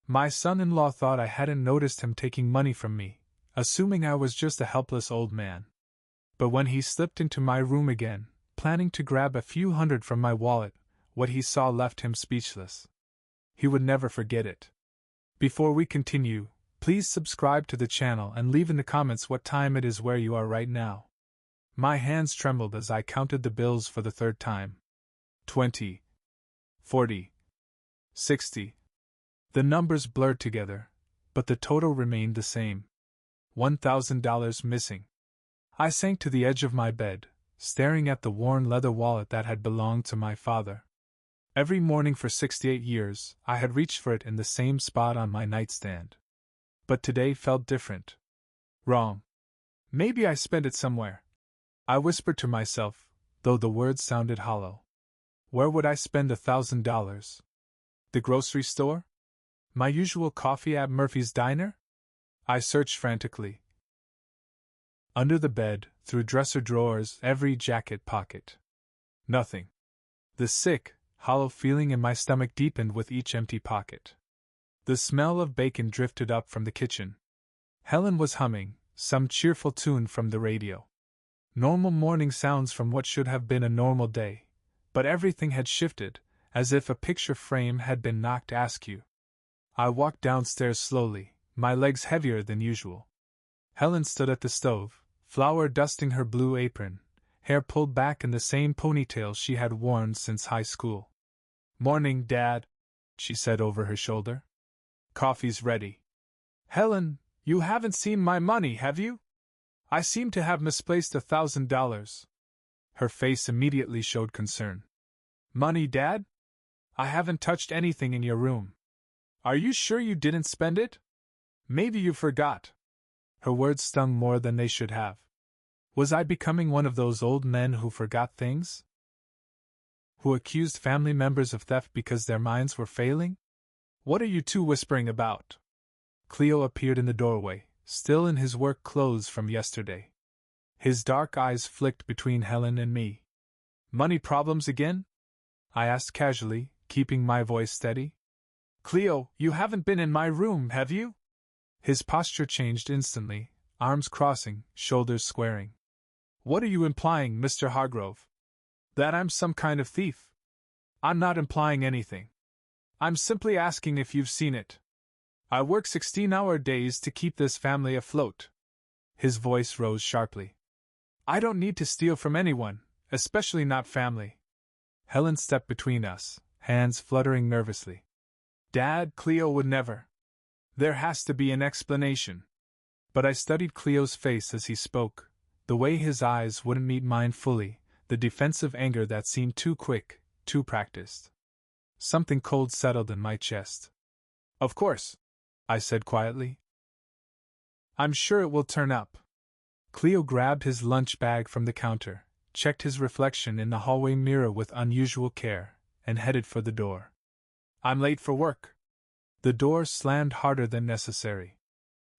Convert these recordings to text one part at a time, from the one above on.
My son-in-law thought I hadn't noticed him taking money from me, assuming I was just a helpless old man. But when he slipped into my room again, planning to grab a few hundred from my wallet, what he saw left him speechless. He would never forget it. Before we continue, please subscribe to the channel and leave in the comments what time it is where you are right now. My hands trembled as I counted the bills for the third time. 20. 40. 60. The numbers blurred together, but the total remained the same. $1,000 missing. I sank to the edge of my bed, staring at the worn leather wallet that had belonged to my father. Every morning for 68 years, I had reached for it in the same spot on my nightstand. But today felt different. Wrong. Maybe I spent it somewhere. I whispered to myself, though the words sounded hollow. Where would I spend $1,000? The grocery store? My usual coffee at Murphy's Diner? I searched frantically. Under the bed, through dresser drawers, every jacket pocket. Nothing. The sick, hollow feeling in my stomach deepened with each empty pocket. The smell of bacon drifted up from the kitchen. Helen was humming some cheerful tune from the radio. Normal morning sounds from what should have been a normal day, but everything had shifted, as if a picture frame had been knocked askew. I walked downstairs slowly, my legs heavier than usual. Helen stood at the stove, flour dusting her blue apron, hair pulled back in the same ponytail she had worn since high school. "Morning, Dad," she said over her shoulder. "Coffee's ready." "Helen, you haven't seen my money, have you? I seem to have misplaced $1,000. Her face immediately showed concern. "Money, Dad? I haven't touched anything in your room. Are you sure you didn't spend it? Maybe you forgot." Her words stung more than they should have. Was I becoming one of those old men who forgot things? Who accused family members of theft because their minds were failing? "What are you two whispering about?" Cleo appeared in the doorway, still in his work clothes from yesterday. His dark eyes flicked between Helen and me. "Money problems again?" I asked casually, keeping my voice steady. "Cleo, you haven't been in my room, have you?" His posture changed instantly, arms crossing, shoulders squaring. "What are you implying, Mr. Hargrove? That I'm some kind of thief?" "I'm not implying anything. I'm simply asking if you've seen it. I work 16-hour days to keep this family afloat." His voice rose sharply. "I don't need to steal from anyone, especially not family." Helen stepped between us, hands fluttering nervously. "Dad, Cleo would never. There has to be an explanation." But I studied Cleo's face as he spoke, the way his eyes wouldn't meet mine fully, the defensive anger that seemed too quick, too practiced. Something cold settled in my chest. "Of course," I said quietly. "I'm sure it will turn up." Cleo grabbed his lunch bag from the counter, checked his reflection in the hallway mirror with unusual care, and headed for the door. "I'm late for work." The door slammed harder than necessary.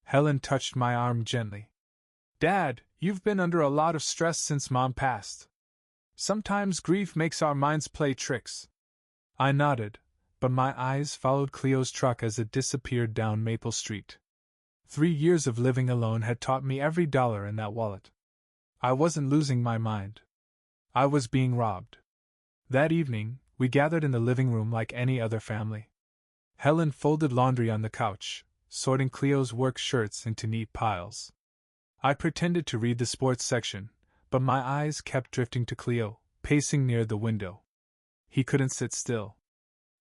Helen touched my arm gently. "Dad, you've been under a lot of stress since Mom passed. Sometimes grief makes our minds play tricks." I nodded, but my eyes followed Cleo's truck as it disappeared down Maple Street. 3 years of living alone had taught me every dollar in that wallet. I wasn't losing my mind. I was being robbed. That evening, we gathered in the living room like any other family. Helen folded laundry on the couch, sorting Cleo's work shirts into neat piles. I pretended to read the sports section, but my eyes kept drifting to Cleo, pacing near the window. He couldn't sit still.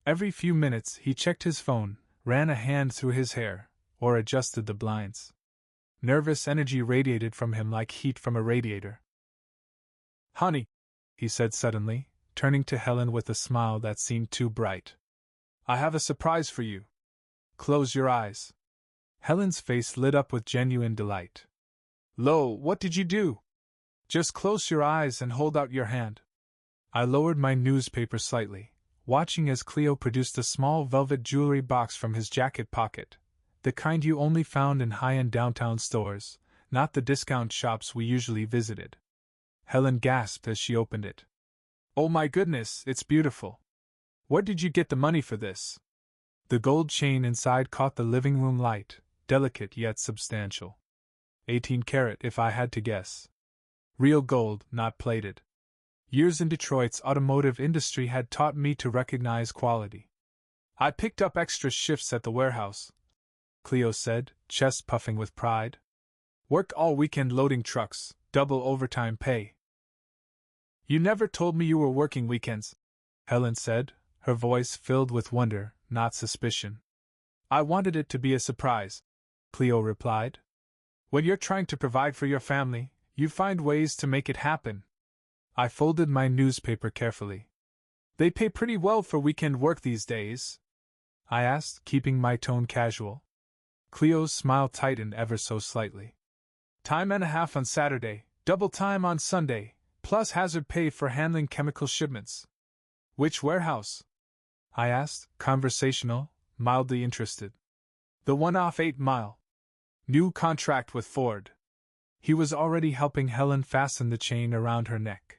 Every few minutes he checked his phone, ran a hand through his hair, or adjusted the blinds. Nervous energy radiated from him like heat from a radiator. "Honey," he said suddenly, turning to Helen with a smile that seemed too bright. "I have a surprise for you. Close your eyes." Helen's face lit up with genuine delight. "Lo, what did you do?" "Just close your eyes and hold out your hand." I lowered my newspaper slightly, watching as Cleo produced a small velvet jewelry box from his jacket pocket, the kind you only found in high-end downtown stores, not the discount shops we usually visited. Helen gasped as she opened it. "Oh my goodness, it's beautiful. Where did you get the money for this?" The gold chain inside caught the living room light, delicate yet substantial. 18-carat if I had to guess. Real gold, not plated. Years in Detroit's automotive industry had taught me to recognize quality. I picked up extra shifts at the warehouse, Cleo said, chest puffing with pride. Work all weekend loading trucks, double overtime pay. You never told me you were working weekends, Helen said, her voice filled with wonder, not suspicion. I wanted it to be a surprise, Cleo replied. When you're trying to provide for your family, you find ways to make it happen. I folded my newspaper carefully. They pay pretty well for weekend work these days, I asked, keeping my tone casual. Cleo's smile tightened ever so slightly. Time and a half on Saturday, double time on Sunday, plus hazard pay for handling chemical shipments. Which warehouse? I asked, conversational, mildly interested. The one off 8 Mile. New contract with Ford. He was already helping Helen fasten the chain around her neck.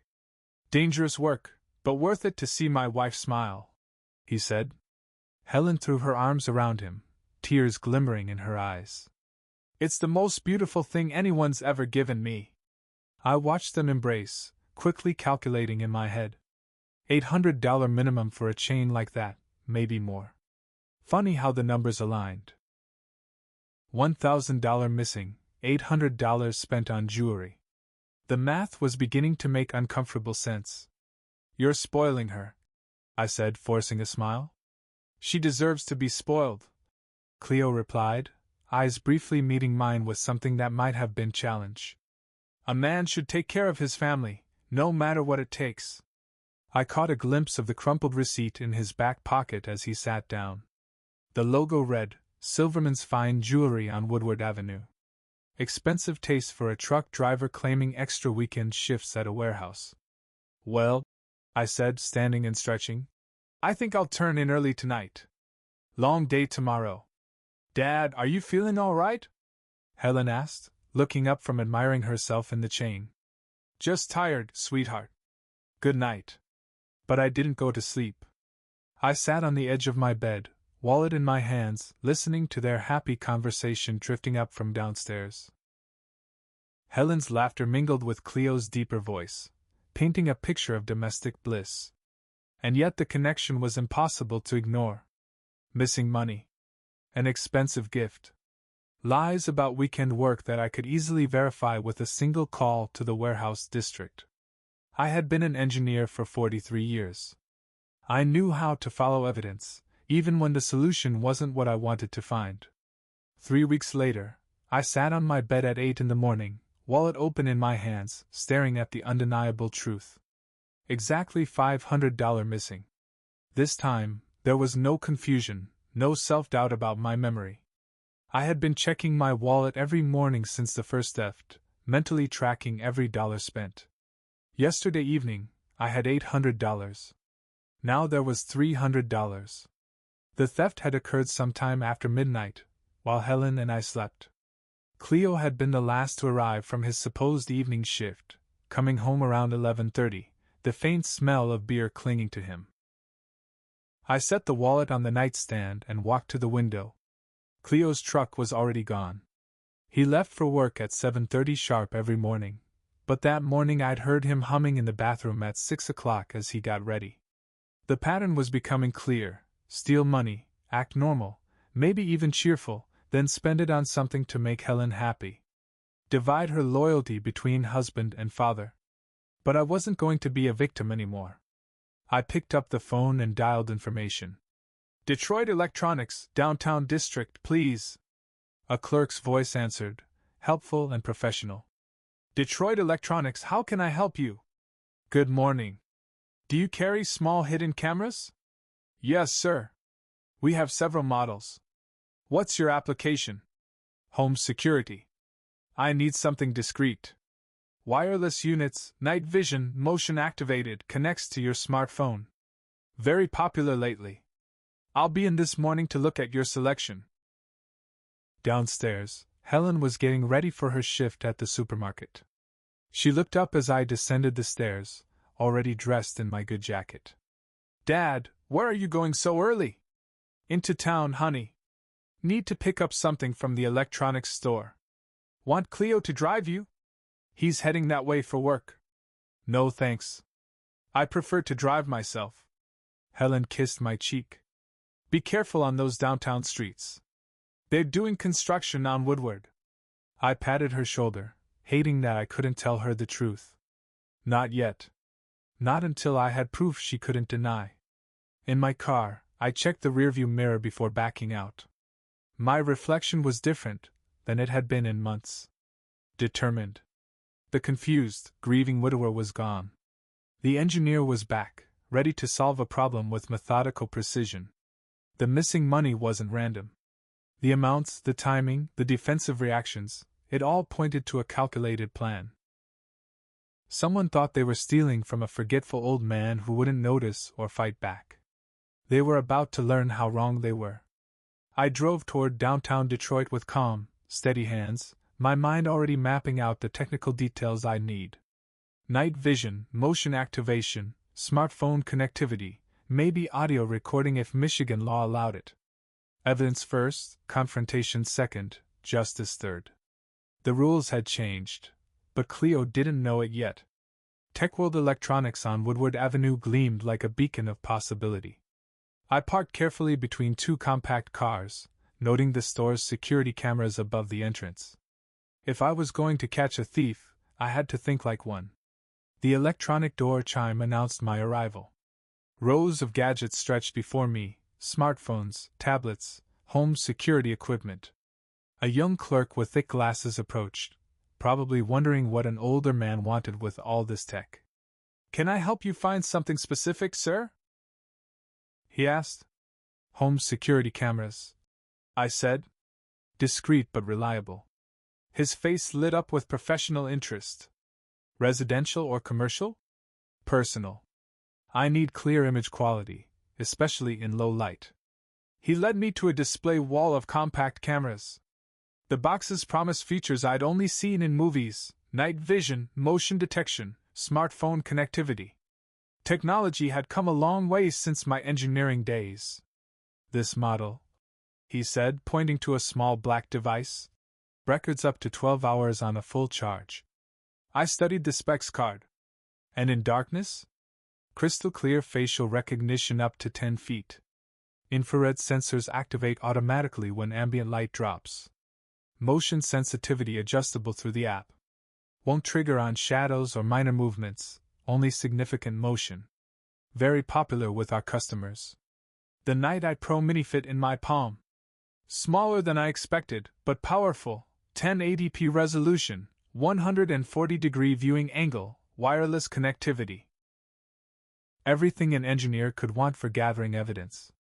Dangerous work, but worth it to see my wife smile, he said. Helen threw her arms around him, tears glimmering in her eyes. It's the most beautiful thing anyone's ever given me. I watched them embrace, quickly calculating in my head. $800 minimum for a chain like that, maybe more. Funny how the numbers aligned. $1,000 missing, $800 spent on jewelry. The math was beginning to make uncomfortable sense. You're spoiling her, I said, forcing a smile. She deserves to be spoiled, Cleo replied, eyes briefly meeting mine with something that might have been challenge. A man should take care of his family, no matter what it takes. I caught a glimpse of the crumpled receipt in his back pocket as he sat down. The logo read, Silverman's Fine Jewelry on Woodward Avenue. Expensive taste for a truck driver claiming extra weekend shifts at a warehouse. Well, I said, standing and stretching, I think I'll turn in early tonight. Long day tomorrow. Dad, are you feeling all right? Helen asked, looking up from admiring herself in the chain. Just tired, sweetheart. Good night. But I didn't go to sleep. I sat on the edge of my bed, wallet in my hands, listening to their happy conversation drifting up from downstairs. Helen's laughter mingled with Cleo's deeper voice, painting a picture of domestic bliss. And yet the connection was impossible to ignore. Missing money. An expensive gift. Lies about weekend work that I could easily verify with a single call to the warehouse district. I had been an engineer for 43 years. I knew how to follow evidence, even when the solution wasn't what I wanted to find. 3 weeks later, I sat on my bed at 8 in the morning, wallet open in my hands, staring at the undeniable truth. Exactly $500 missing. This time, there was no confusion, no self-doubt about my memory. I had been checking my wallet every morning since the first theft, mentally tracking every dollar spent. Yesterday evening, I had $800. Now there was $300. The theft had occurred sometime after midnight, while Helen and I slept. Cleo had been the last to arrive from his supposed evening shift, coming home around 11:30, the faint smell of beer clinging to him. I set the wallet on the nightstand and walked to the window. Cleo's truck was already gone. He left for work at 7:30 sharp every morning, but that morning I'd heard him humming in the bathroom at 6 o'clock as he got ready. The pattern was becoming clear: steal money, act normal, maybe even cheerful, then spend it on something to make Helen happy. Divide her loyalty between husband and father. But I wasn't going to be a victim anymore. I picked up the phone and dialed information. Detroit Electronics, downtown district, please. A clerk's voice answered, helpful and professional. Detroit Electronics, how can I help you? Good morning. Do you carry small hidden cameras? Yes, sir. We have several models. What's your application? Home security. I need something discreet. Wireless units, night vision, motion activated, connects to your smartphone. Very popular lately. I'll be in this morning to look at your selection. Downstairs, Helen was getting ready for her shift at the supermarket. She looked up as I descended the stairs, already dressed in my good jacket. Dad, where are you going so early? Into town, honey. Need to pick up something from the electronics store. Want Cleo to drive you? He's heading that way for work. No thanks. I prefer to drive myself. Helen kissed my cheek. Be careful on those downtown streets. They're doing construction on Woodward. I patted her shoulder, hating that I couldn't tell her the truth. Not yet. Not until I had proof she couldn't deny. In my car, I checked the rearview mirror before backing out. My reflection was different than it had been in months. Determined. The confused, grieving widower was gone. The engineer was back, ready to solve a problem with methodical precision. The missing money wasn't random. The amounts, the timing, the defensive reactions, it all pointed to a calculated plan. Someone thought they were stealing from a forgetful old man who wouldn't notice or fight back. They were about to learn how wrong they were. I drove toward downtown Detroit with calm, steady hands, my mind already mapping out the technical details I'd need. Night vision, motion activation, smartphone connectivity, maybe audio recording if Michigan law allowed it. Evidence first, confrontation second, justice third. The rules had changed, but Cleo didn't know it yet. Techworld Electronics on Woodward Avenue gleamed like a beacon of possibility. I parked carefully between two compact cars, noting the store's security cameras above the entrance. If I was going to catch a thief, I had to think like one. The electronic door chime announced my arrival. Rows of gadgets stretched before me, smartphones, tablets, home security equipment. A young clerk with thick glasses approached, probably wondering what an older man wanted with all this tech. Can I help you find something specific, sir? He asked. Home security cameras, I said. Discreet but reliable. His face lit up with professional interest. Residential or commercial? Personal. I need clear image quality, especially in low light. He led me to a display wall of compact cameras. The boxes promised features I'd only seen in movies: night vision, motion detection, smartphone connectivity. Technology had come a long way since my engineering days. This model, he said, pointing to a small black device, records up to 12 hours on a full charge. I studied the specs card. And in darkness? Crystal clear facial recognition up to 10 feet. Infrared sensors activate automatically when ambient light drops. Motion sensitivity adjustable through the app. Won't trigger on shadows or minor movements, only significant motion. Very popular with our customers. The Night Eye Pro Mini fit in my palm. Smaller than I expected, but powerful. 1080p resolution, 140-degree viewing angle, wireless connectivity. Everything an engineer could want for gathering evidence.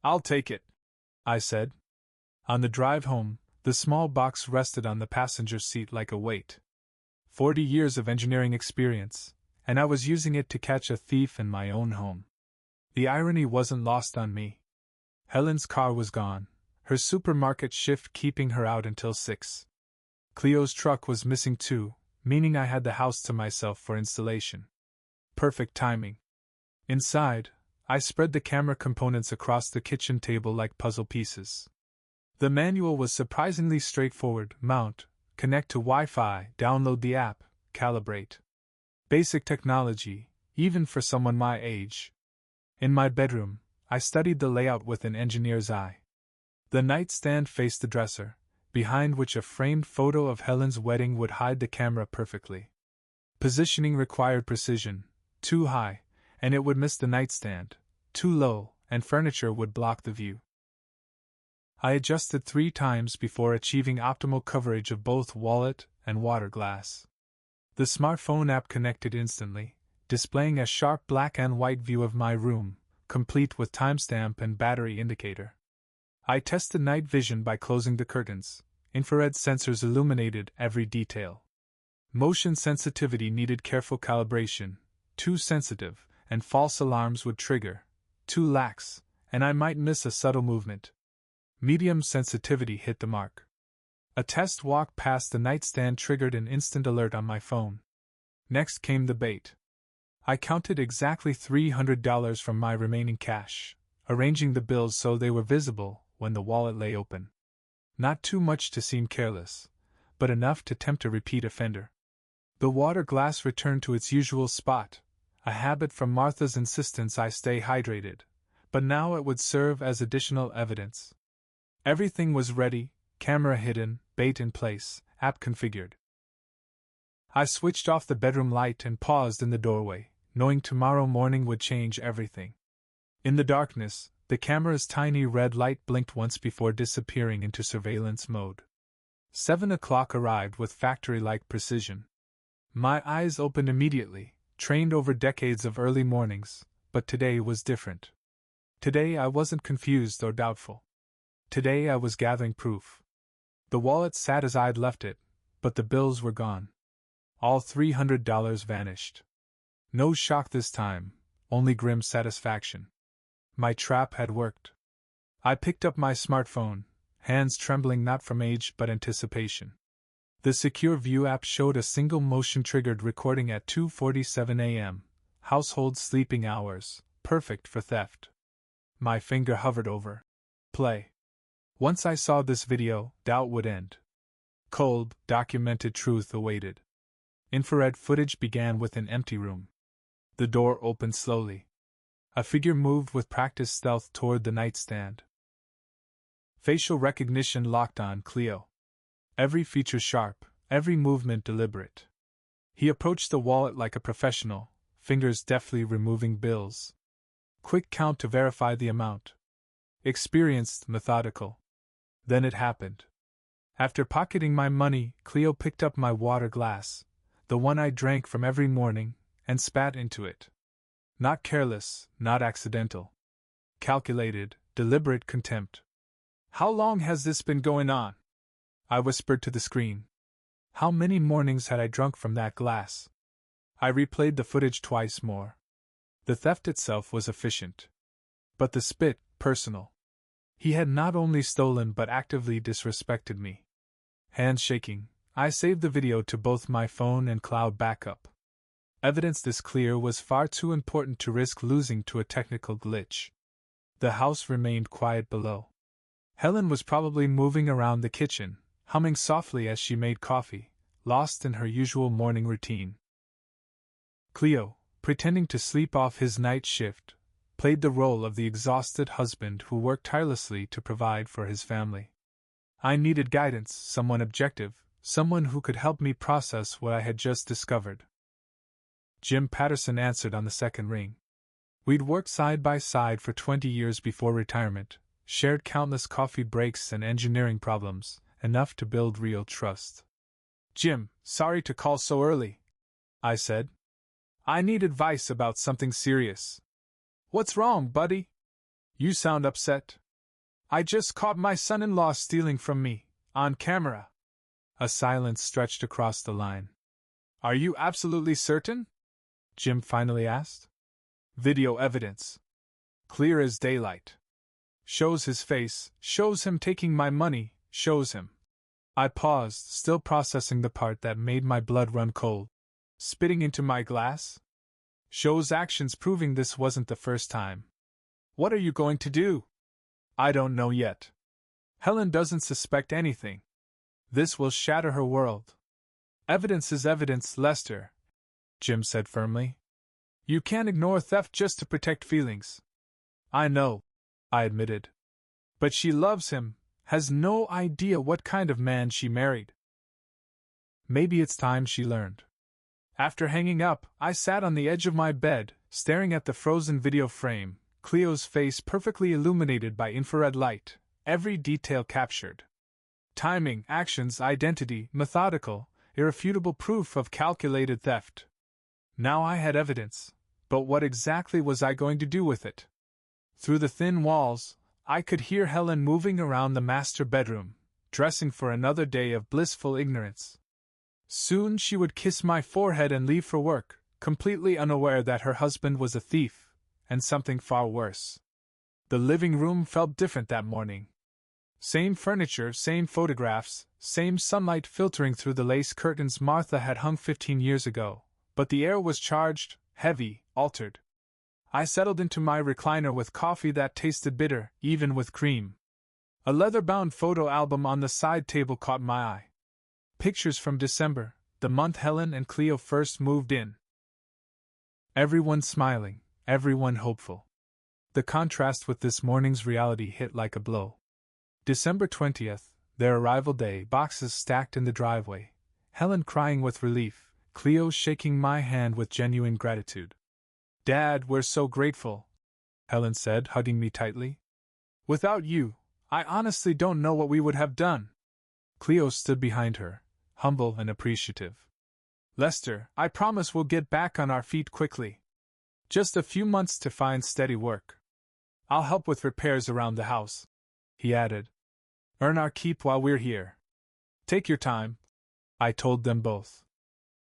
I'll take it, I said. On the drive home, the small box rested on the passenger seat like a weight. 40 years of engineering experience, and I was using it to catch a thief in my own home. The irony wasn't lost on me. Helen's car was gone, her supermarket shift keeping her out until 6. Cleo's truck was missing too, meaning I had the house to myself for installation. Perfect timing. Inside, I spread the camera components across the kitchen table like puzzle pieces. The manual was surprisingly straightforward: mount, connect to Wi-Fi, download the app, calibrate. Basic technology, even for someone my age. In my bedroom, I studied the layout with an engineer's eye. The nightstand faced the dresser, behind which a framed photo of Helen's wedding would hide the camera perfectly. Positioning required precision: too high, and it would miss the nightstand; too low, and furniture would block the view. I adjusted 3 times before achieving optimal coverage of both wallet and water glass. The smartphone app connected instantly, displaying a sharp black and white view of my room, complete with timestamp and battery indicator. I tested night vision by closing the curtains. Infrared sensors illuminated every detail. Motion sensitivity needed careful calibration: too sensitive, and false alarms would trigger; too lax, and I might miss a subtle movement. Medium sensitivity hit the mark. A test walk past the nightstand triggered an instant alert on my phone. Next came the bait. I counted exactly $300 from my remaining cash. arranging the bills so they were visible when the wallet lay open. Not too much to seem careless, but enough to tempt a repeat offender. The water glass returned to its usual spot, a habit from Martha's insistence I stay hydrated, but now it would serve as additional evidence. Everything was ready, camera hidden, bait in place, app configured. I switched off the bedroom light and paused in the doorway, knowing tomorrow morning would change everything. In the darkness, the camera's tiny red light blinked once before disappearing into surveillance mode. 7 o'clock arrived with factory-like precision. My eyes opened immediately, trained over decades of early mornings, but today was different. Today I wasn't confused or doubtful. Today I was gathering proof. The wallet sat as I'd left it, but the bills were gone. All $300 vanished. No shock this time, only grim satisfaction. My trap had worked. I picked up my smartphone, hands trembling not from age but anticipation. The Secure View app showed a single motion-triggered recording at 2:47 a.m., household sleeping hours, perfect for theft. My finger hovered over play. Once I saw this video, doubt would end. Cold, documented truth awaited. Infrared footage began with an empty room. The door opened slowly. A figure moved with practiced stealth toward the nightstand. Facial recognition locked on Cleo. Every feature sharp, every movement deliberate. He approached the wallet like a professional, fingers deftly removing bills. Quick count to verify the amount. Experienced, methodical. Then it happened. After pocketing my money, Cleo picked up my water glass, the one I drank from every morning, and spat into it. Not careless, not accidental. Calculated, deliberate contempt. "How long has this been going on?" I whispered to the screen. How many mornings had I drunk from that glass? I replayed the footage twice more. The theft itself was efficient. But the spit, personal. He had not only stolen but actively disrespected me. Hands shaking, I saved the video to both my phone and cloud backup. Evidence this clear was far too important to risk losing to a technical glitch. The house remained quiet below. Helen was probably moving around the kitchen, humming softly as she made coffee, lost in her usual morning routine. Cleo, pretending to sleep off his night shift, played the role of the exhausted husband who worked tirelessly to provide for his family. I needed guidance, someone objective, someone who could help me process what I had just discovered. Jim Patterson answered on the second ring. We'd worked side by side for 20 years before retirement, shared countless coffee breaks and engineering problems, enough to build real trust. "Jim, sorry to call so early," I said. "I need advice about something serious." "What's wrong, buddy? You sound upset." "I just caught my son-in-law stealing from me, on camera." A silence stretched across the line. "Are you absolutely certain?" Jim finally asked. "Video evidence. Clear as daylight. Shows his face, shows him taking my money, shows him." I paused, still processing the part that made my blood run cold. "Spitting into my glass?" "Shows actions proving this wasn't the first time." "What are you going to do?" "I don't know yet. Helen doesn't suspect anything. This will shatter her world." "Evidence is evidence, Lester," Jim said firmly. "You can't ignore theft just to protect feelings." "I know," I admitted. "But she loves him, has no idea what kind of man she married." Maybe it's time she learned. After hanging up, I sat on the edge of my bed, staring at the frozen video frame, Cleo's face perfectly illuminated by infrared light, every detail captured. Timing, actions, identity, methodical, irrefutable proof of calculated theft. Now I had evidence, but what exactly was I going to do with it? Through the thin walls, I could hear Helen moving around the master bedroom, dressing for another day of blissful ignorance. Soon she would kiss my forehead and leave for work, completely unaware that her husband was a thief, and something far worse. The living room felt different that morning. Same furniture, same photographs, same sunlight filtering through the lace curtains Martha had hung 15 years ago, but the air was charged, heavy, altered. I settled into my recliner with coffee that tasted bitter, even with cream. A leather-bound photo album on the side table caught my eye. Pictures from December, the month Helen and Cleo first moved in. Everyone smiling, everyone hopeful. The contrast with this morning's reality hit like a blow. December 20th, their arrival day, boxes stacked in the driveway. Helen crying with relief, Cleo shaking my hand with genuine gratitude. "Dad, we're so grateful," Helen said, hugging me tightly. "Without you, I honestly don't know what we would have done." Cleo stood behind her, humble and appreciative. "Lester, I promise we'll get back on our feet quickly. Just a few months to find steady work. I'll help with repairs around the house," he added. "Earn our keep while we're here. Take your time," I told them both.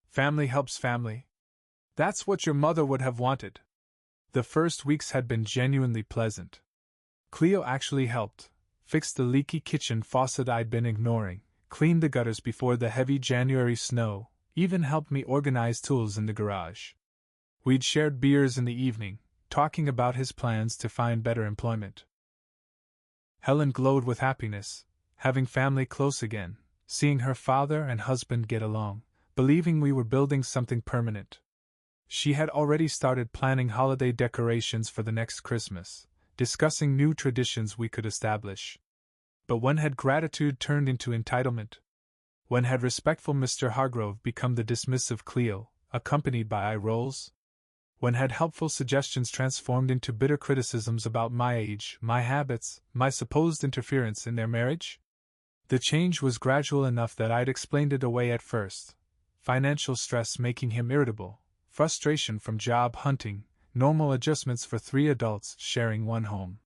Family helps family. That's what your mother would have wanted. The first weeks had been genuinely pleasant. Cleo actually helped, fixed the leaky kitchen faucet I'd been ignoring, cleaned the gutters before the heavy January snow, even helped me organize tools in the garage. We'd shared beers in the evening, talking about his plans to find better employment. Helen glowed with happiness, having family close again, seeing her father and husband get along, believing we were building something permanent. She had already started planning holiday decorations for the next Christmas, discussing new traditions we could establish. But when had gratitude turned into entitlement? When had respectful Mr. Hargrove become the dismissive Cleo, accompanied by eye rolls? When had helpful suggestions transformed into bitter criticisms about my age, my habits, my supposed interference in their marriage? The change was gradual enough that I'd explained it away at first. Financial stress making him irritable, frustration from job hunting, normal adjustments for 3 adults sharing one home.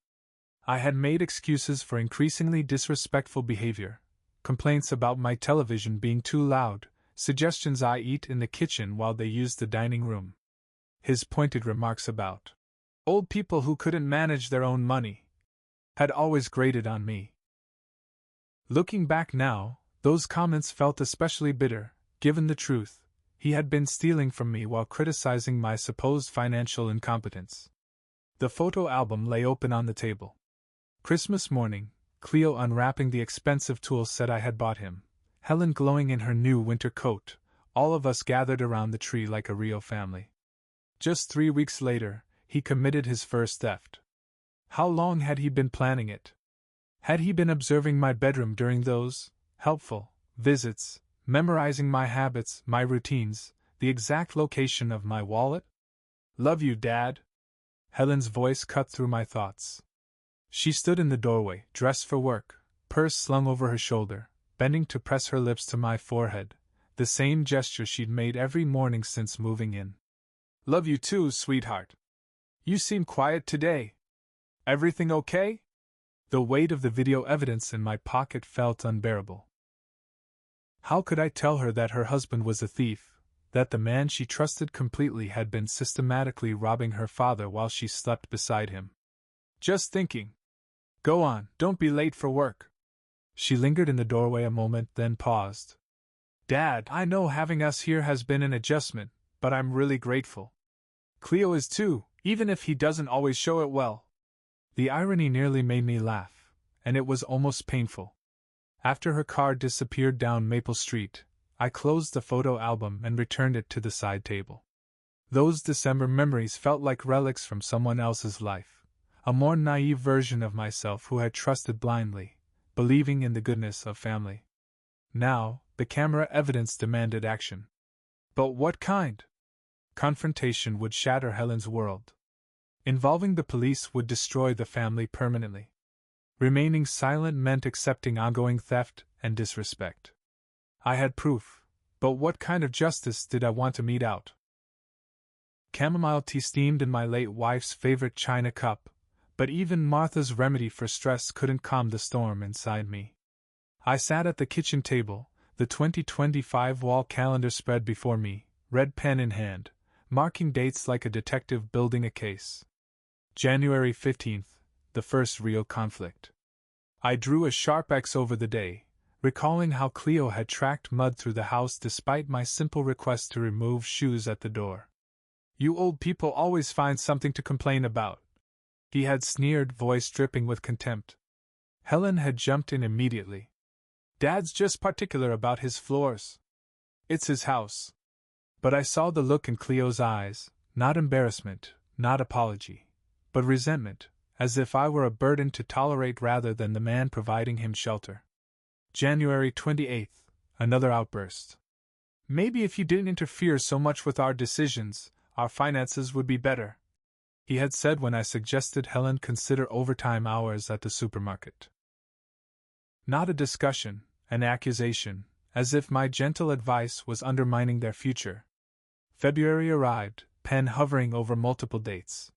I had made excuses for increasingly disrespectful behavior, complaints about my television being too loud, suggestions I eat in the kitchen while they used the dining room. His pointed remarks about old people who couldn't manage their own money had always grated on me. Looking back now, those comments felt especially bitter, given the truth. He had been stealing from me while criticizing my supposed financial incompetence. The photo album lay open on the table. Christmas morning, Cleo unwrapping the expensive tool set I had bought him, Helen glowing in her new winter coat, all of us gathered around the tree like a real family. Just 3 weeks later, he committed his first theft. How long had he been planning it? Had he been observing my bedroom during those helpful visits, memorizing my habits, my routines, the exact location of my wallet? "Love you, Dad." Helen's voice cut through my thoughts. She stood in the doorway, dressed for work, purse slung over her shoulder, bending to press her lips to my forehead, the same gesture she'd made every morning since moving in. "Love you too, sweetheart. You seem quiet today. Everything okay?" The weight of the video evidence in my pocket felt unbearable. How could I tell her that her husband was a thief, that the man she trusted completely had been systematically robbing her father while she slept beside him? "Just thinking." "Go on, don't be late for work." She lingered in the doorway a moment, then paused. "Dad, I know having us here has been an adjustment, but I'm really grateful. Cleo is too, even if he doesn't always show it well." The irony nearly made me laugh, and it was almost painful. After her car disappeared down Maple Street, I closed the photo album and returned it to the side table. Those December memories felt like relics from someone else's life, a more naive version of myself who had trusted blindly, believing in the goodness of family. Now, the camera evidence demanded action. But what kind? Confrontation would shatter Helen's world. Involving the police would destroy the family permanently. Remaining silent meant accepting ongoing theft and disrespect. I had proof, but what kind of justice did I want to mete out? Chamomile tea steamed in my late wife's favorite china cup, but even Martha's remedy for stress couldn't calm the storm inside me. I sat at the kitchen table, the 2025 wall calendar spread before me, red pen in hand, marking dates like a detective building a case. January 15th, the first real conflict. I drew a sharp X over the day, recalling how Cleo had tracked mud through the house despite my simple request to remove shoes at the door. You old people always find something to complain about. He had sneered, voice dripping with contempt. Helen had jumped in immediately. Dad's just particular about his floors. It's his house. But I saw the look in Cleo's eyes, not embarrassment, not apology, but resentment, as if I were a burden to tolerate rather than the man providing him shelter. January 28th, another outburst. Maybe if you didn't interfere so much with our decisions, our finances would be better, he had said when I suggested Helen consider overtime hours at the supermarket. Not a discussion, an accusation, as if my gentle advice was undermining their future. February arrived, pen hovering over multiple dates.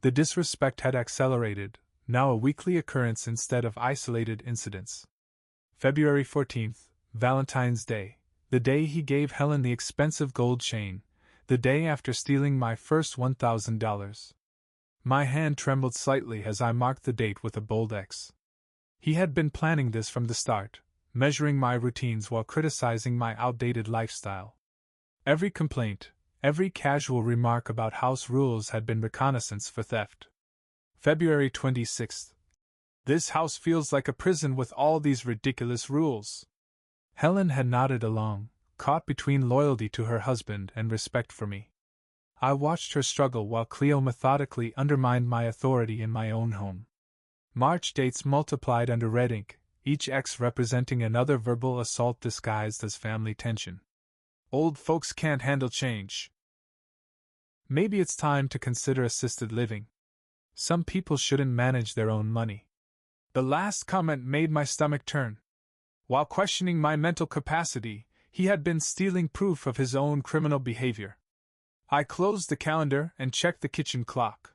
The disrespect had accelerated, now a weekly occurrence instead of isolated incidents. February 14th, Valentine's Day, the day he gave Helen the expensive gold chain, the day after stealing my first $1,000. My hand trembled slightly as I marked the date with a bold X. He had been planning this from the start, measuring my routines while criticizing my outdated lifestyle. Every complaint, every casual remark about house rules had been reconnaissance for theft. February 26th. This house feels like a prison with all these ridiculous rules. Helen had nodded along, caught between loyalty to her husband and respect for me. I watched her struggle while Cleo methodically undermined my authority in my own home. March dates multiplied under red ink, each X representing another verbal assault disguised as family tension. Old folks can't handle change. Maybe it's time to consider assisted living. Some people shouldn't manage their own money. The last comment made my stomach turn. While questioning my mental capacity, he had been stealing proof of his own criminal behavior. I closed the calendar and checked the kitchen clock.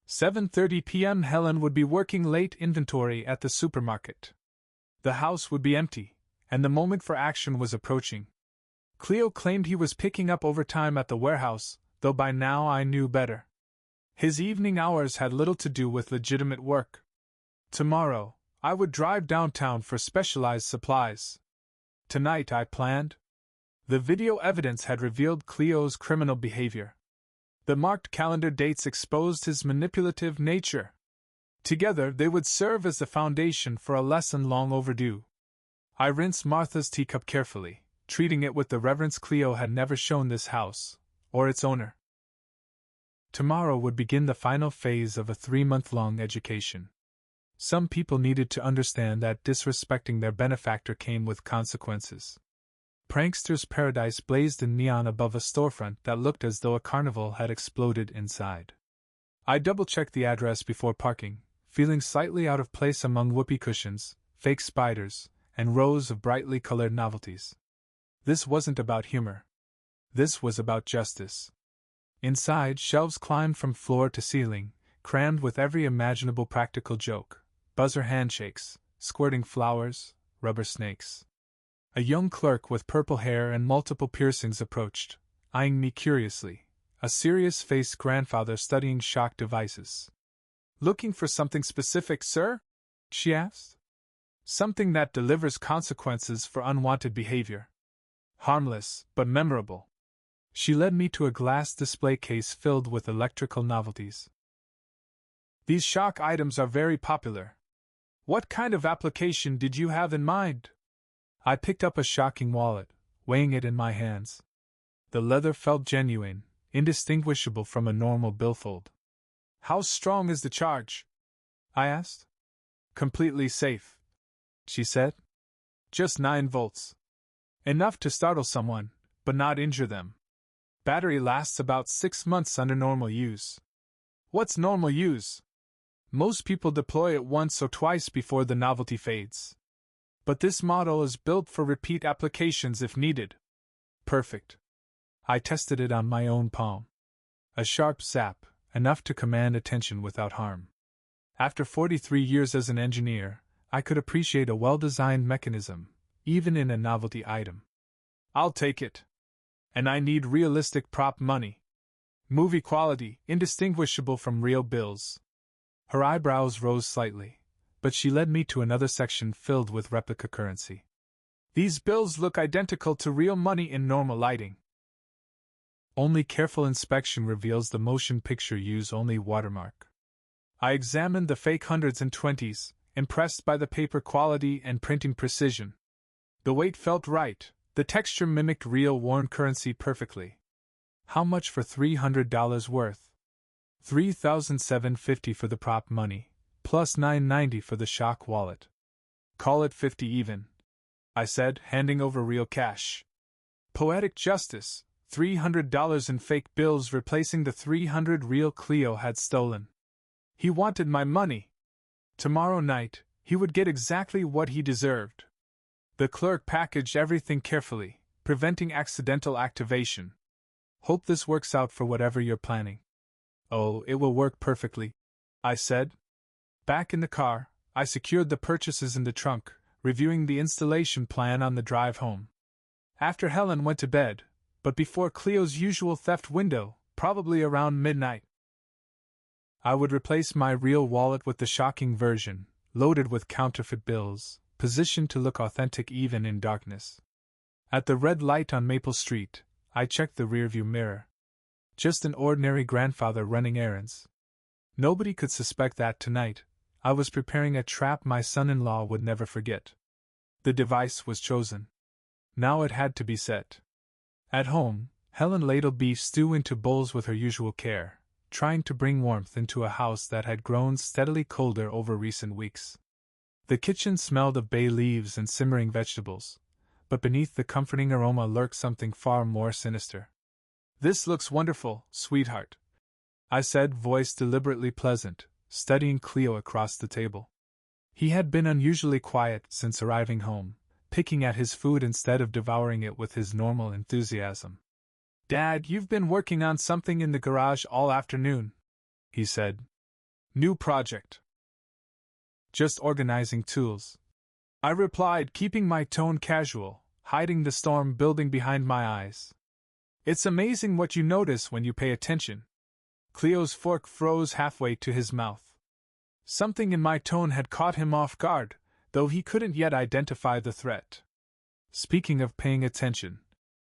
7:30 p.m. Helen would be working late inventory at the supermarket. The house would be empty, and the moment for action was approaching. Cleo claimed he was picking up overtime at the warehouse, though by now I knew better. His evening hours had little to do with legitimate work. Tomorrow, I would drive downtown for specialized supplies. Tonight I planned. The video evidence had revealed Cleo's criminal behavior. The marked calendar dates exposed his manipulative nature. Together they would serve as the foundation for a lesson long overdue. I rinsed Martha's teacup carefully, treating it with the reverence Cleo had never shown this house, or its owner. Tomorrow would begin the final phase of a 3-month-long education. Some people needed to understand that disrespecting their benefactor came with consequences. Prankster's Paradise blazed in neon above a storefront that looked as though a carnival had exploded inside. I double-checked the address before parking, feeling slightly out of place among whoopee cushions, fake spiders, and rows of brightly colored novelties. This wasn't about humor. This was about justice. Inside, shelves climbed from floor to ceiling, crammed with every imaginable practical joke: buzzer handshakes, squirting flowers, rubber snakes. A young clerk with purple hair and multiple piercings approached, eyeing me curiously, a serious-faced grandfather studying shock devices. "Looking for something specific, sir?" she asked. "Something that delivers consequences for unwanted behavior. Harmless, but memorable." She led me to a glass display case filled with electrical novelties. "These shock items are very popular. What kind of application did you have in mind?" I picked up a shocking wallet, weighing it in my hands. The leather felt genuine, indistinguishable from a normal billfold. "How strong is the charge?" I asked. "Completely safe," she said. "Just 9 volts. Enough to startle someone, but not injure them. Battery lasts about 6 months under normal use." "What's normal use?" "Most people deploy it once or twice before the novelty fades. But this model is built for repeat applications if needed." "Perfect." I tested it on my own palm. A sharp zap, enough to command attention without harm. After 43 years as an engineer, I could appreciate a well-designed mechanism, even in a novelty item. "I'll take it. And I need realistic prop money. Movie quality, indistinguishable from real bills." Her eyebrows rose slightly, but she led me to another section filled with replica currency. "These bills look identical to real money in normal lighting." Only careful inspection reveals the motion picture use-only watermark. I examined the fake hundreds and twenties, impressed by the paper quality and printing precision. The weight felt right, the texture mimicked real worn currency perfectly. How much for $300 worth? $3,750 for the prop money, plus $990 for the shock wallet. Call it 50 even, I said, handing over real cash. Poetic justice, $300 in fake bills replacing the 300 real Cleo had stolen. He wanted my money. Tomorrow night, he would get exactly what he deserved. The clerk packaged everything carefully, preventing accidental activation. Hope this works out for whatever you're planning. Oh, it will work perfectly, I said. Back in the car, I secured the purchases in the trunk, reviewing the installation plan on the drive home. After Helen went to bed, but before Cleo's usual theft window, probably around midnight, I would replace my real wallet with the shocking version, loaded with counterfeit bills, positioned to look authentic even in darkness. At the red light on Maple Street, I checked the rearview mirror. Just an ordinary grandfather running errands. Nobody could suspect that tonight I was preparing a trap my son-in-law would never forget. The device was chosen. Now it had to be set. At home, Helen ladled beef stew into bowls with her usual care, trying to bring warmth into a house that had grown steadily colder over recent weeks. The kitchen smelled of bay leaves and simmering vegetables, but beneath the comforting aroma lurked something far more sinister. "This looks wonderful, sweetheart," I said, voice deliberately pleasant, studying Cleo across the table. He had been unusually quiet since arriving home, picking at his food instead of devouring it with his normal enthusiasm. "Dad, you've been working on something in the garage all afternoon," he said. "New project." "Just organizing tools," I replied, keeping my tone casual, hiding the storm building behind my eyes. "It's amazing what you notice when you pay attention." Cleo's fork froze halfway to his mouth. Something in my tone had caught him off guard, though he couldn't yet identify the threat. "Speaking of paying attention,"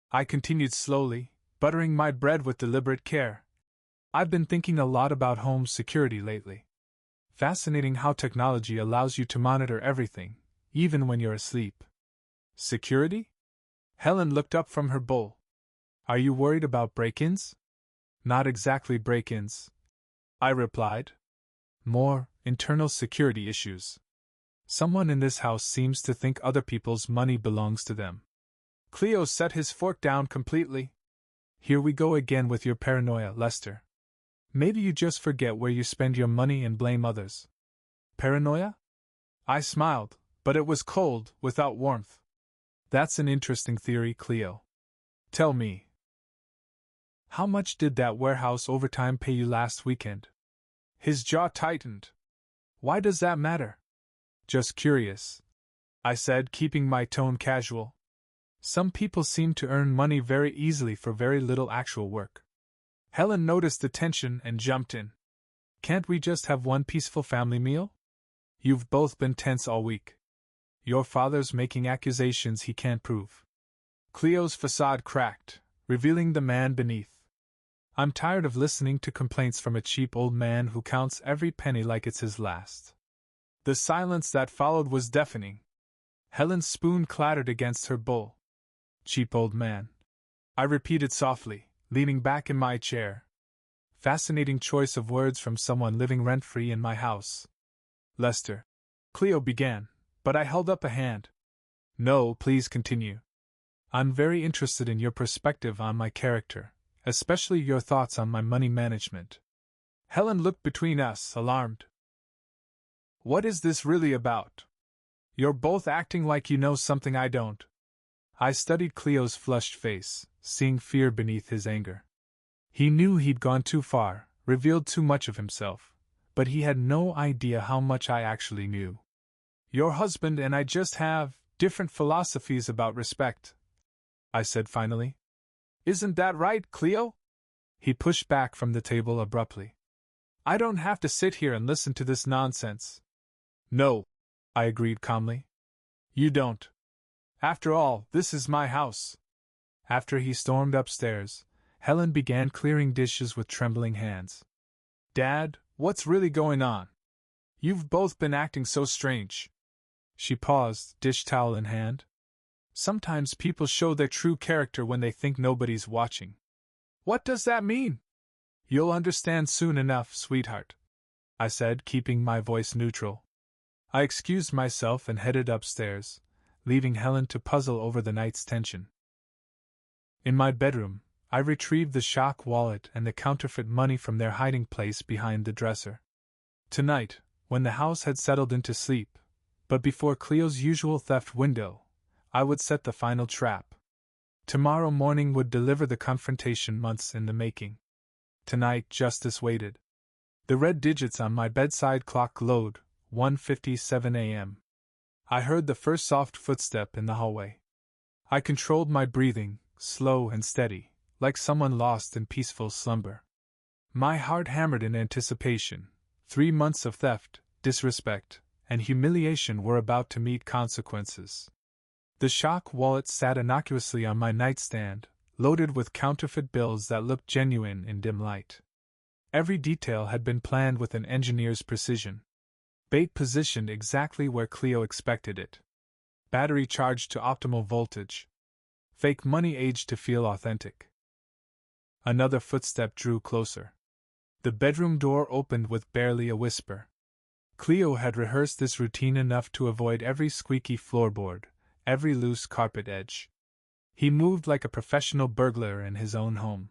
I continued slowly, buttering my bread with deliberate care, "I've been thinking a lot about home security lately. Fascinating how technology allows you to monitor everything, even when you're asleep." "Security?" Helen looked up from her bowl. "Are you worried about break-ins?" "Not exactly break-ins," I replied. "More internal security issues. Someone in this house seems to think other people's money belongs to them." Cleo set his fork down completely. "Here we go again with your paranoia, Lester. Maybe you just forget where you spend your money and blame others." "Paranoia?" I smiled, but it was cold, without warmth. "That's an interesting theory, Cleo. Tell me. How much did that warehouse overtime pay you last weekend?" His jaw tightened. "Why does that matter?" "Just curious," I said, keeping my tone casual. "Some people seem to earn money very easily for very little actual work." Helen noticed the tension and jumped in. "Can't we just have one peaceful family meal? You've both been tense all week. Your father's making accusations he can't prove." Cleo's facade cracked, revealing the man beneath. "I'm tired of listening to complaints from a cheap old man who counts every penny like it's his last." The silence that followed was deafening. Helen's spoon clattered against her bowl. "Cheap old man," I repeated softly, leaning back in my chair. Fascinating choice of words from someone living rent-free in my house. "Lester," Cleo began, but I held up a hand. "No, please continue. I'm very interested in your perspective on my character, especially your thoughts on my money management." Helen looked between us, alarmed. "What is this really about? You're both acting like you know something I don't." I studied Cleo's flushed face, seeing fear beneath his anger. He knew he'd gone too far, revealed too much of himself, but he had no idea how much I actually knew. "Your husband and I just have different philosophies about respect," I said finally. "Isn't that right, Cleo?" He pushed back from the table abruptly. "I don't have to sit here and listen to this nonsense." "No," I agreed calmly. "You don't. After all, this is my house." After he stormed upstairs, Helen began clearing dishes with trembling hands. Dad, what's really going on? You've both been acting so strange. She paused, dish towel in hand. Sometimes people show their true character when they think nobody's watching. What does that mean? You'll understand soon enough, sweetheart, I said, keeping my voice neutral. I excused myself and headed upstairs, leaving Helen to puzzle over the night's tension. In my bedroom, I retrieved the shock wallet and the counterfeit money from their hiding place behind the dresser. Tonight, when the house had settled into sleep, but before Cleo's usual theft window, I would set the final trap. Tomorrow morning would deliver the confrontation months in the making. Tonight, justice waited. The red digits on my bedside clock glowed, 1:57 a.m. I heard the first soft footstep in the hallway. I controlled my breathing, slow and steady, like someone lost in peaceful slumber. My heart hammered in anticipation. 3 months of theft, disrespect, and humiliation were about to meet consequences. The shock wallet sat innocuously on my nightstand, loaded with counterfeit bills that looked genuine in dim light. Every detail had been planned with an engineer's precision. Bait positioned exactly where Cleo expected it. Battery charged to optimal voltage. Fake money aged to feel authentic. Another footstep drew closer. The bedroom door opened with barely a whisper. Cleo had rehearsed this routine enough to avoid every squeaky floorboard, every loose carpet edge. He moved like a professional burglar in his own home.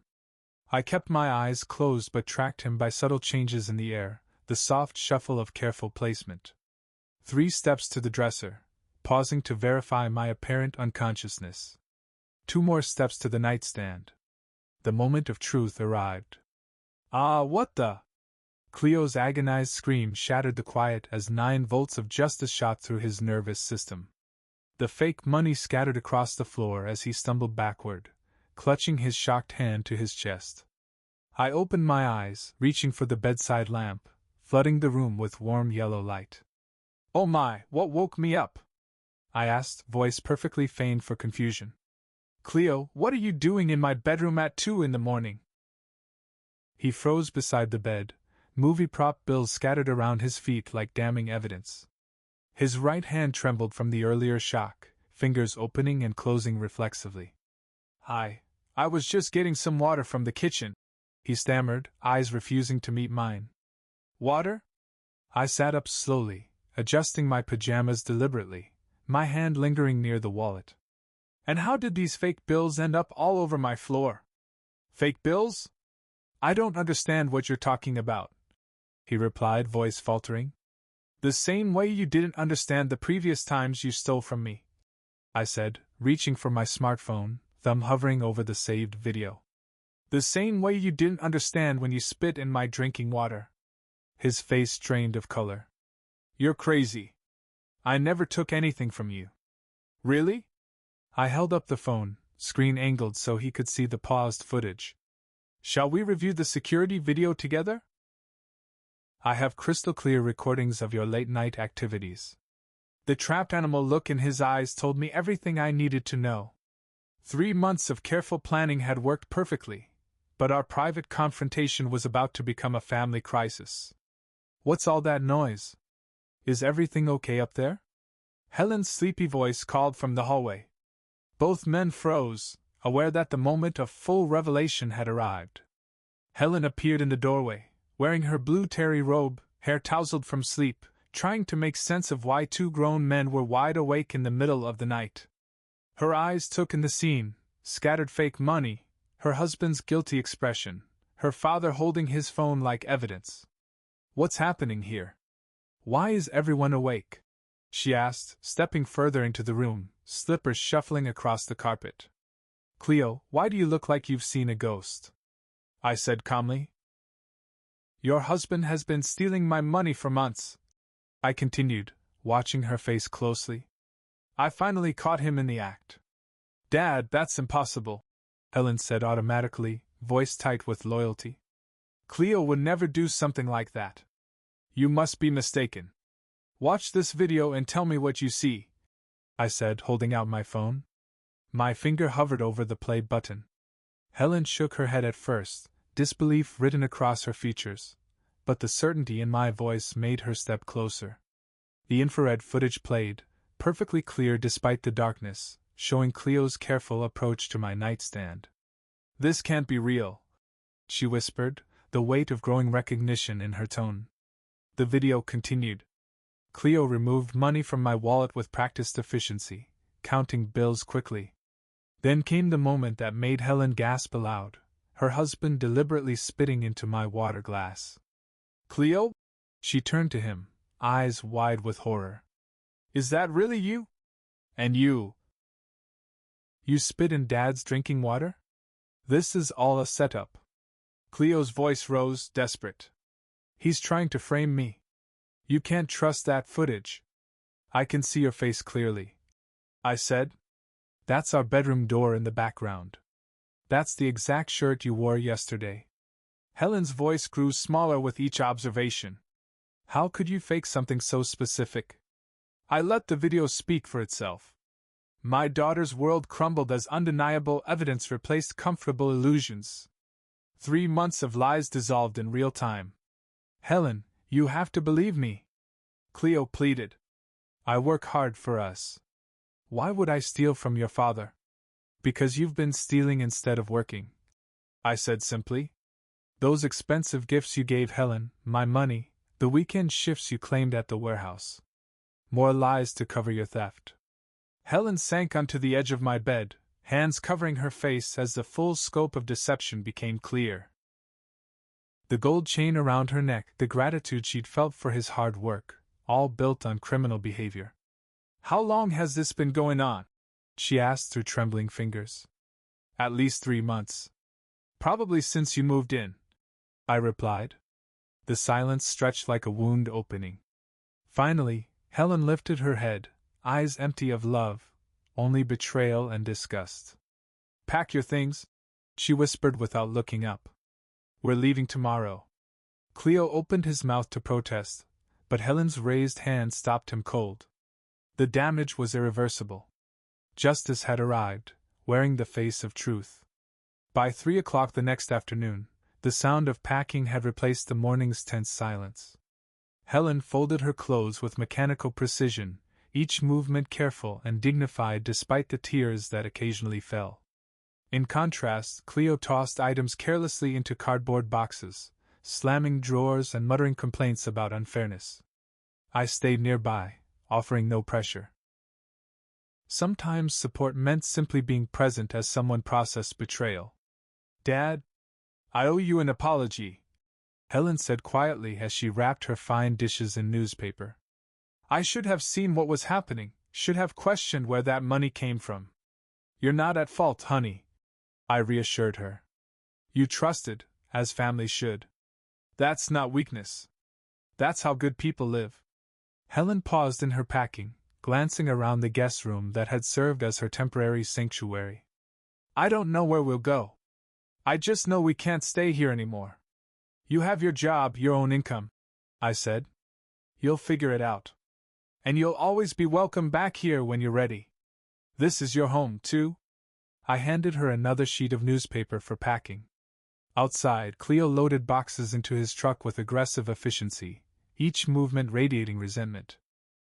I kept my eyes closed but tracked him by subtle changes in the air, the soft shuffle of careful placement. 3 steps to the dresser, pausing to verify my apparent unconsciousness. 2 more steps to the nightstand. The moment of truth arrived. Ah, what the? Cleo's agonized scream shattered the quiet as 9 volts of justice shot through his nervous system. The fake money scattered across the floor as he stumbled backward, clutching his shocked hand to his chest. I opened my eyes, reaching for the bedside lamp, flooding the room with warm yellow light. Oh my, what woke me up? I asked, voice perfectly feigned for confusion. Cleo, what are you doing in my bedroom at 2 in the morning? He froze beside the bed, movie prop bills scattered around his feet like damning evidence. His right hand trembled from the earlier shock, fingers opening and closing reflexively. I was just getting some water from the kitchen, he stammered, eyes refusing to meet mine. Water? I sat up slowly, adjusting my pajamas deliberately, my hand lingering near the wallet. And how did these fake bills end up all over my floor? Fake bills? I don't understand what you're talking about, he replied, voice faltering. The same way you didn't understand the previous times you stole from me, I said, reaching for my smartphone, thumb hovering over the saved video. The same way you didn't understand when you spit in my drinking water. His face drained of color. You're crazy. I never took anything from you. Really? I held up the phone, screen angled so he could see the paused footage. Shall we review the security video together? I have crystal clear recordings of your late-night activities. The trapped animal look in his eyes told me everything I needed to know. 3 months of careful planning had worked perfectly, but our private confrontation was about to become a family crisis. What's all that noise? Is everything okay up there? Helen's sleepy voice called from the hallway. Both men froze, aware that the moment of full revelation had arrived. Helen appeared in the doorway, wearing her blue terry robe, hair tousled from sleep, trying to make sense of why 2 grown men were wide awake in the middle of the night. Her eyes took in the scene, scattered fake money, her husband's guilty expression, her father holding his phone like evidence. What's happening here? Why is everyone awake? She asked, stepping further into the room, slippers shuffling across the carpet. Cleo, why do you look like you've seen a ghost? I said calmly. Your husband has been stealing my money for months, I continued, watching her face closely. I finally caught him in the act. Dad, that's impossible, Helen said automatically, voice tight with loyalty. Cleo would never do something like that. You must be mistaken. Watch this video and tell me what you see, I said, holding out my phone. My finger hovered over the play button. Helen shook her head at first, disbelief written across her features, but the certainty in my voice made her step closer. The infrared footage played, perfectly clear despite the darkness, showing Cleo's careful approach to my nightstand. "This can't be real," she whispered, the weight of growing recognition in her tone. The video continued. Cleo removed money from my wallet with practiced efficiency, counting bills quickly. Then came the moment that made Helen gasp aloud, her husband deliberately spitting into my water glass. "Cleo?" She turned to him, eyes wide with horror. "Is that really you? And you spit in Dad's drinking water? This is all a setup." Cleo's voice rose, desperate. "He's trying to frame me. You can't trust that footage." "I can see your face clearly," I said. "That's our bedroom door in the background. That's the exact shirt you wore yesterday." Helen's voice grew smaller with each observation. "How could you fake something so specific?" I let the video speak for itself. My daughter's world crumbled as undeniable evidence replaced comfortable illusions. 3 months of lies dissolved in real time. "Helen, you have to believe me," Cleo pleaded. "I work hard for us." "Why would I steal from your father?" "Because you've been stealing instead of working," I said simply. "Those expensive gifts you gave Helen, my money, the weekend shifts you claimed at the warehouse. More lies to cover your theft." Helen sank onto the edge of my bed, hands covering her face as the full scope of deception became clear. The gold chain around her neck, the gratitude she'd felt for his hard work, all built on criminal behavior. "How long has this been going on?" she asked through trembling fingers. "At least 3 months. Probably since you moved in," I replied. The silence stretched like a wound opening. Finally, Helen lifted her head, eyes empty of love, only betrayal and disgust. "Pack your things," she whispered without looking up. "We're leaving tomorrow." Cleo opened his mouth to protest, but Helen's raised hand stopped him cold. The damage was irreversible. Justice had arrived, wearing the face of truth. By 3 o'clock the next afternoon, the sound of packing had replaced the morning's tense silence. Helen folded her clothes with mechanical precision, each movement careful and dignified despite the tears that occasionally fell. In contrast, Cleo tossed items carelessly into cardboard boxes, slamming drawers and muttering complaints about unfairness. I stayed nearby, offering no pressure. Sometimes support meant simply being present as someone processed betrayal. "Dad, I owe you an apology," Helen said quietly as she wrapped her fine dishes in newspaper. "I should have seen what was happening, should have questioned where that money came from." "You're not at fault, honey," I reassured her. "You trusted, as families should. That's not weakness. That's how good people live." Helen paused in her packing, glancing around the guest room that had served as her temporary sanctuary. "I don't know where we'll go. I just know we can't stay here anymore." "You have your job, your own income," I said. "You'll figure it out. And you'll always be welcome back here when you're ready. This is your home, too." I handed her another sheet of newspaper for packing. Outside, Cleo loaded boxes into his truck with aggressive efficiency, each movement radiating resentment.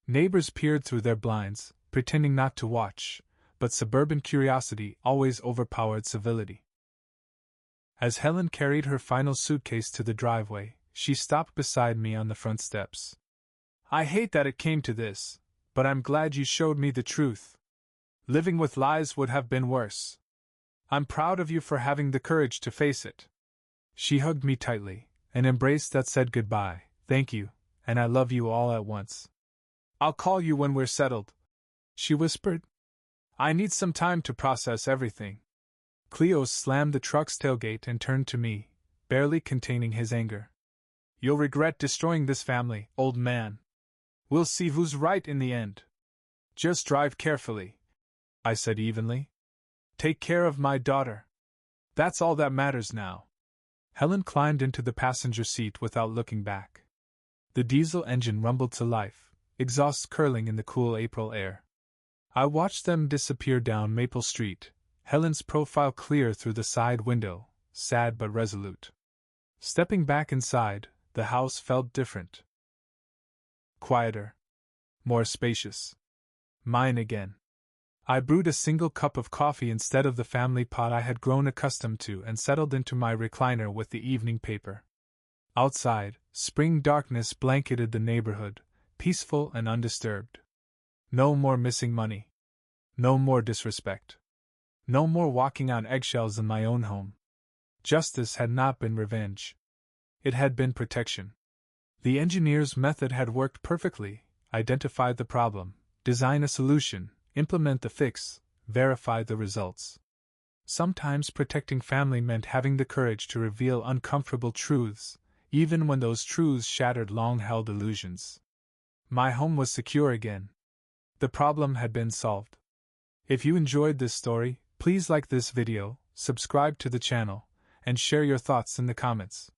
Neighbors peered through their blinds, pretending not to watch, but suburban curiosity always overpowered civility. As Helen carried her final suitcase to the driveway, she stopped beside me on the front steps. "I hate that it came to this, but I'm glad you showed me the truth. Living with lies would have been worse. I'm proud of you for having the courage to face it." She hugged me tightly, an embrace that said goodbye, "Thank you, and I love you all at once." "I'll call you when we're settled," she whispered. "I need some time to process everything." Cleo slammed the truck's tailgate and turned to me, barely containing his anger. "You'll regret destroying this family, old man. We'll see who's right in the end. Just drive carefully," I said evenly. "Take care of my daughter. That's all that matters now." Helen climbed into the passenger seat without looking back. The diesel engine rumbled to life, exhaust curling in the cool April air. I watched them disappear down Maple Street, Helen's profile clear through the side window, sad but resolute. Stepping back inside, the house felt different. Quieter. More spacious. Mine again. I brewed a single cup of coffee instead of the family pot I had grown accustomed to and settled into my recliner with the evening paper. Outside, spring darkness blanketed the neighborhood, peaceful and undisturbed. No more missing money. No more disrespect. No more walking on eggshells in my own home. Justice had not been revenge. It had been protection. The engineer's method had worked perfectly: identify the problem, design a solution, implement the fix, verify the results. Sometimes protecting family meant having the courage to reveal uncomfortable truths, even when those truths shattered long-held illusions. My home was secure again. The problem had been solved. If you enjoyed this story, please like this video, subscribe to the channel, and share your thoughts in the comments.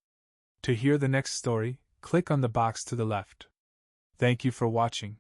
To hear the next story, click on the box to the left. Thank you for watching.